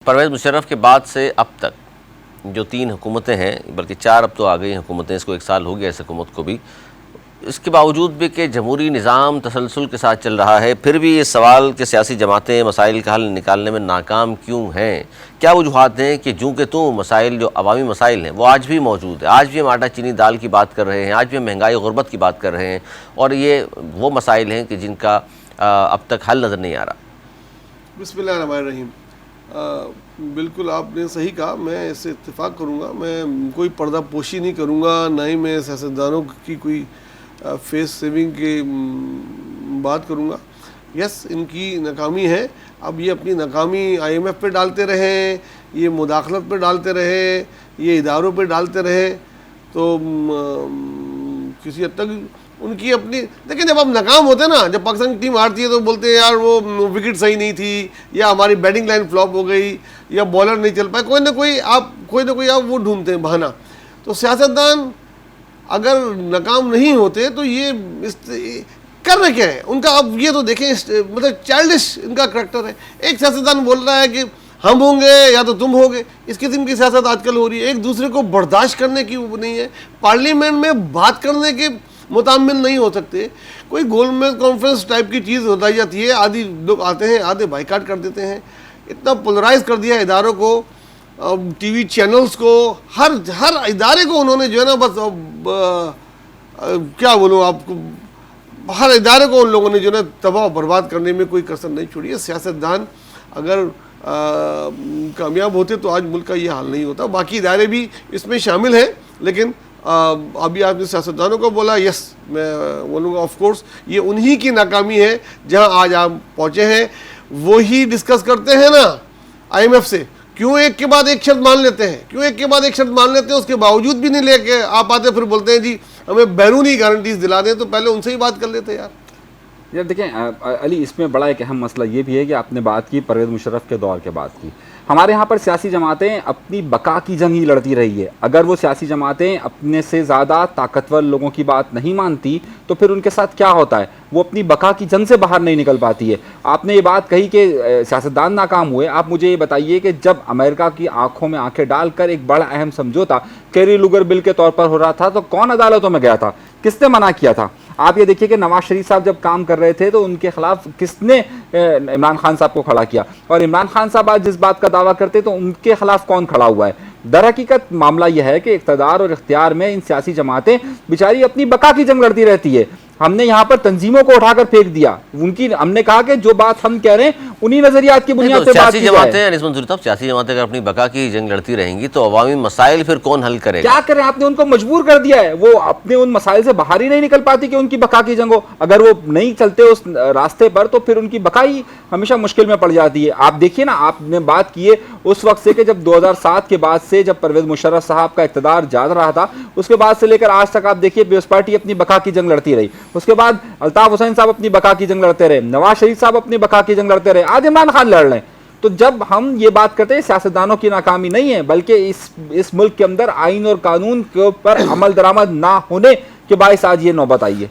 परवेज़ मुशर्रफ के बाद से अब तक जो 3 हुकूमतें हैं, बल्कि 4 अब तो आ गई हुकूमतें, इसको 1 साल हो गया इस हुकूमत को भी, इसके बावजूद भी कि जमहूरी निज़ाम तसलसल के साथ चल रहा है, फिर भी ये सवाल कि सियासी जमातें मसाइल का हल निकालने में नाकाम क्यों हैं? क्या वजूहात हैं कि जूँ के तू मसाइल जो अवामी मसाइल हैं वो आज भी मौजूद है? आज भी हम आटा चीनी दाल की बात कर रहे हैं, आज भी हम महंगाई गुर्बत की बात कर रहे हैं, और ये वो मसाइल हैं कि जिनका अब तक हल नज़र नहीं आ रहा। बिस्मिल्लाहिर्रहमानिर्रहीम। बिल्कुल आपने सही कहा, मैं इससे इत्तेफाक करूँगा। मैं कोई पर्दा पोशी नहीं करूँगा, ना ही मैं सियासतदानों की कोई फेस सेविंग की बात करूँगा। यस, इनकी नाकामी है। अब ये अपनी नाकामी IMF पे डालते रहे, ये मुदाखलत पे डालते रहे, ये इदारों पे डालते रहे, तो किसी हद तक उनकी अपनी, देखिए जब आप नाकाम होते हैं ना, जब पाकिस्तान की टीम हारती है तो बोलते हैं यार वो विकेट सही नहीं थी, या हमारी बैटिंग लाइन फ्लॉप हो गई, या बॉलर नहीं चल पाए, कोई ना कोई आप वो ढूंढते हैं बहाना। तो सियासतदान अगर नाकाम नहीं होते तो ये कर रहे क्या है उनका, अब ये तो देखें, मतलब चाइल्डिश इनका करैक्टर है। एक सियासतदान बोल रहा है कि हम होंगे या तो तुम होगे, इस किस्म की सियासत आजकल हो रही है। एक दूसरे को बर्दाश्त करने की वो नहीं है, पार्लियामेंट में बात करने के मुतामिल नहीं हो सकते। कोई गोलमेज कॉन्फ्रेंस टाइप की चीज़ बताई जाती है, आधी लोग आते हैं, आधे बाइकाट कर देते हैं। इतना पोलराइज कर दिया इदारों को, TV चैनल्स को, हर इदारे को उन्होंने जो है ना, बस क्या बोलूँ आपको, हर इदारे को उन लोगों ने जो है तबाह बर्बाद करने में कोई कसर नहीं छोड़ी है। सियासतदान अगर कामयाब होते तो आज मुल्क का ये हाल नहीं होता। बाकी इदारे भी इसमें शामिल हैं, लेकिन अभी आपने सियासतदानों को बोला, यस मैं बोलूँगा ऑफ कोर्स ये उन्हीं की नाकामी है। जहां आज आप पहुँचे हैं वो ही डिस्कस करते हैं ना IMF से, क्यों एक के बाद एक शर्त मान लेते हैं, उसके बावजूद भी नहीं लेके आप आते, फिर बोलते हैं जी हमें बैरूनी गारंटीज दिला दें, तो पहले उनसे ही बात कर लेते यार देखें अली, इसमें बड़ा एक अहम मसला ये भी है कि आपने बात की परवेज़ मुशर्रफ के दौर के बाद की। हमारे यहाँ पर सियासी जमातें अपनी बका की जंग ही लड़ती रही है। अगर वो सियासी जमातें अपने से ज़्यादा ताकतवर लोगों की बात नहीं मानती तो फिर उनके साथ क्या होता है, वो अपनी बका की जंग से बाहर नहीं निकल पाती है। आपने ये बात कही कि सियासतदान नाकाम हुए, आप मुझे ये बताइए कि जब अमेरिका की आंखों में आंखें डालकर एक बड़ा अहम समझौता कैरी लुगर बिल के तौर पर हो रहा था तो कौन अदालतों में गया था, किसने मना किया था? आप ये देखिए कि नवाज शरीफ साहब जब काम कर रहे थे तो उनके खिलाफ किसने इमरान खान साहब को खड़ा किया, और इमरान खान साहब आज जिस बात का दावा करते तो उनके खिलाफ कौन खड़ा हुआ है? दर हकीकत मामला यह है कि इक़्तिदार और इख्तियार में इन सियासी जमातें बेचारी अपनी बका की जंग लड़ती रहती है। हमने यहाँ पर तंजीमों को उठाकर फेंक दिया, हमने कहा कि जो बात हम कह रहे हैं उन्हीं नजरियात की बुनियाद पे बात की जाए। सियासी जमातें अगर अपनी बका की जंग लड़ती रहेंगी तो अवामी मसाइल फिर कौन हल करेगा? क्या करें, आपने उनको मजबूर कर दिया है, वो अपने उन मसाइल से बाहर ही नहीं निकल पाती कि उनकी बका की जंग हो। अगर वो नहीं चलते उस रास्ते पर तो फिर उनकी बका ही हमेशा मुश्किल में पड़ जाती है। आप देखिए ना, आपने बात की है उस वक्त से कि जब 2007 के बाद से जब परवेज़ मुशर्रफ साहब का इक़्तिदार ज्यादा रहा था, उसके बाद से लेकर आज तक आप देखिए पीपल्स पार्टी अपनी बका की जंग लड़ती रही। उसके बाद अल्ताफ हुसैन साहब अपनी बका की जंग लड़ते रहे, नवाज शरीफ साहब अपनी बका की जंग लड़ते रहे, आज इमरान खान लड़ रहे हैं। तो जब हम ये बात करते हैं सियासतदानों की नाकामी नहीं है, बल्कि इस मुल्क के अंदर आइन और कानून के ऊपर अमल दरामद ना होने के बायस आज ये नौबत आई है।